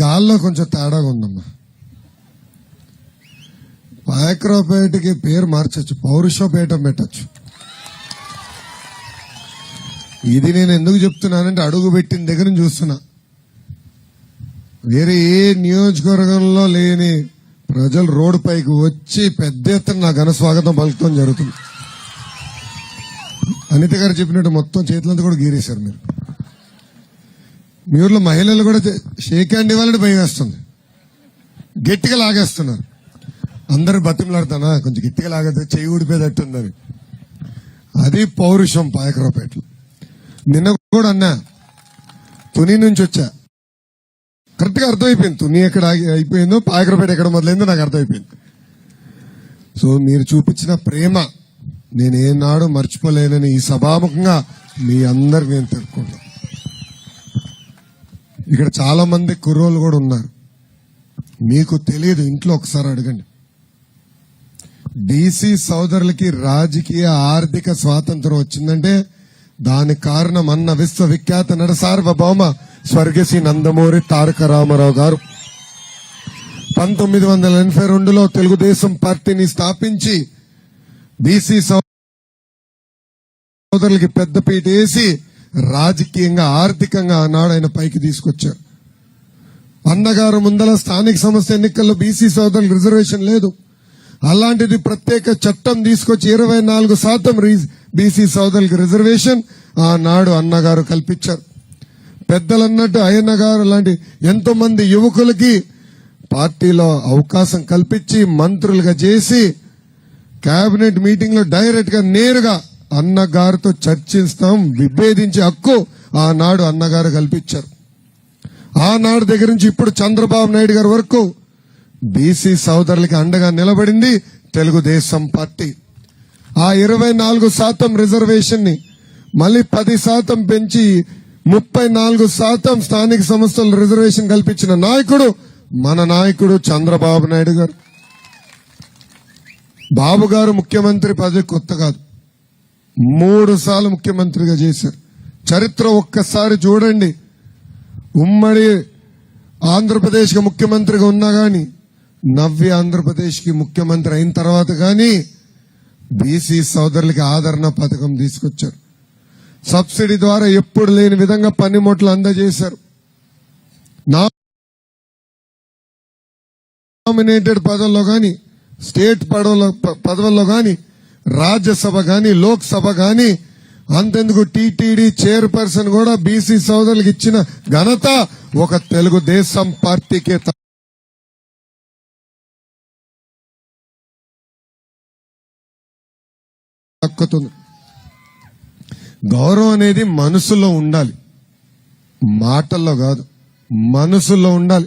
గాల్లో కొంచెం తేడాగా ఉందమ్మా. పాయకరావుపేటకి పేరు మార్చచ్చు, పౌరుషపేట పెట్టచ్చు. ఇది నేను ఎందుకు చెప్తున్నానంటే అడుగు పెట్టిన దగ్గర నుంచి చూస్తున్నా, వేరే ఏ నియోజకవర్గంలో లేని ప్రజలు రోడ్డు పైకి వచ్చి పెద్ద ఎత్తున నా ఘన స్వాగతం పలుకుతాం జరుగుతుంది. అనిత గారు చెప్పినట్టు మొత్తం చేతులంతా కూడా గీరేశారు. మీరు మీ ఊర్లో మహిళలు కూడా షేక్ హ్యాండ్ ఇవ్వాలని భయం వేస్తుంది, గట్టిగా లాగేస్తున్నారు. అందరు బతిమలాడుతానా కొంచెం గట్టిగా లాగేస్తే చెయ్యి ఊడిపోయేటట్టుందని. అది పౌరుషం పాయకరావుపేటలో. నిన్న కూడా అన్నా, తుని నుంచి వచ్చా, కరెక్ట్ గా అర్థమైపోయింది తుని ఎక్కడ అయిపోయిందో పాయకరావుపేట ఎక్కడ మొదలైందో నాకు అర్థమైపోయింది. సో మీరు చూపించిన ప్రేమ నేను ఏనాడు మర్చిపోలేనని ఈ సభాముఖంగా మీ అందరికి నేను తెలుసుకున్నా. ఇక్కడ చాలా మంది కుర్రోళ్ళు కూడా ఉన్నారు, మీకు తెలియదు, ఇంట్లో ఒకసారి అడగండి. బీసీ సోదరులకి రాజకీయ ఆర్థిక స్వాతంత్రం వచ్చిందంటే దానికి కారణం అన్న విశ్వవిఖ్యాత నట సార్వభౌమ స్వర్గశ్రీ నందమూరి తారక రామారావు గారు 1982లో తెలుగుదేశం పార్టీని స్థాపించి బీసీ సోదరులకి పెద్దపీట వేసి రాజకీయంగా ఆర్థికంగా ఆనాడు ఆయన పైకి తీసుకొచ్చారు. అన్నగారు ముందల స్థానిక సంస్థ ఎన్నికల్లో బీసీ సోదరులకు రిజర్వేషన్ లేదు, అలాంటిది ప్రత్యేక చట్టం తీసుకొచ్చి 24% బీసీ సోదరులకు రిజర్వేషన్ ఆనాడు అన్నగారు కల్పించారు. పెద్దలన్నట్టు అయ్యన్న గారు లాంటి ఎంతో మంది యువకులకి పార్టీలో అవకాశం కల్పించి మంత్రులుగా చేసి కేబినెట్ మీటింగ్ లో డైరెక్ట్ గా నేరుగా అన్నగారితో చర్చిస్తాం, విభేదించే హక్కు ఆనాడు అన్నగారు కల్పించారు. ఆనాడు దగ్గర నుంచి ఇప్పుడు చంద్రబాబు నాయుడు గారి వరకు బీసీ సోదరులకి అండగా నిలబడింది తెలుగుదేశం పార్టీ. ఆ 24% రిజర్వేషన్ ని మళ్ళీ 10% పెంచి 34% స్థానిక సంస్థల రిజర్వేషన్ కల్పించిన నాయకుడు మన నాయకుడు చంద్రబాబు నాయుడు గారు. బాబు గారు ముఖ్యమంత్రి పదవి కొత్త కాదు, 3 సార్లు ముఖ్యమంత్రిగా చేశారు. చరిత్ర ఒక్కసారి చూడండి. ఉమ్మడి ఆంధ్రప్రదేశ్ కి ముఖ్యమంత్రిగా ఉన్నా గాని, నవ్య ఆంధ్రప్రదేశ్ కి ముఖ్యమంత్రి అయిన తర్వాత గాని బీసీ సోదరులకి ఆదరణ పథకం తీసుకొచ్చారు. సబ్సిడీ ద్వారా ఎప్పుడు లేని విధంగా పనిముట్లు అందజేశారు. నామినేటెడ్ పదవుల్లో గాని, స్టేట్ పదవుల్లో గాని, రాజ్యసభ గాని, లోక్సభ గాని, అంతెందుకు టీటీడీ చైర్పర్సన్ కూడా బీసీ సోదరులకు ఇచ్చిన ఘనత ఒక తెలుగుదేశం పార్టీకే దక్కుతుంది. గౌరవం అనేది మనసులో ఉండాలి, మాటల్లో కాదు, మనసులో ఉండాలి.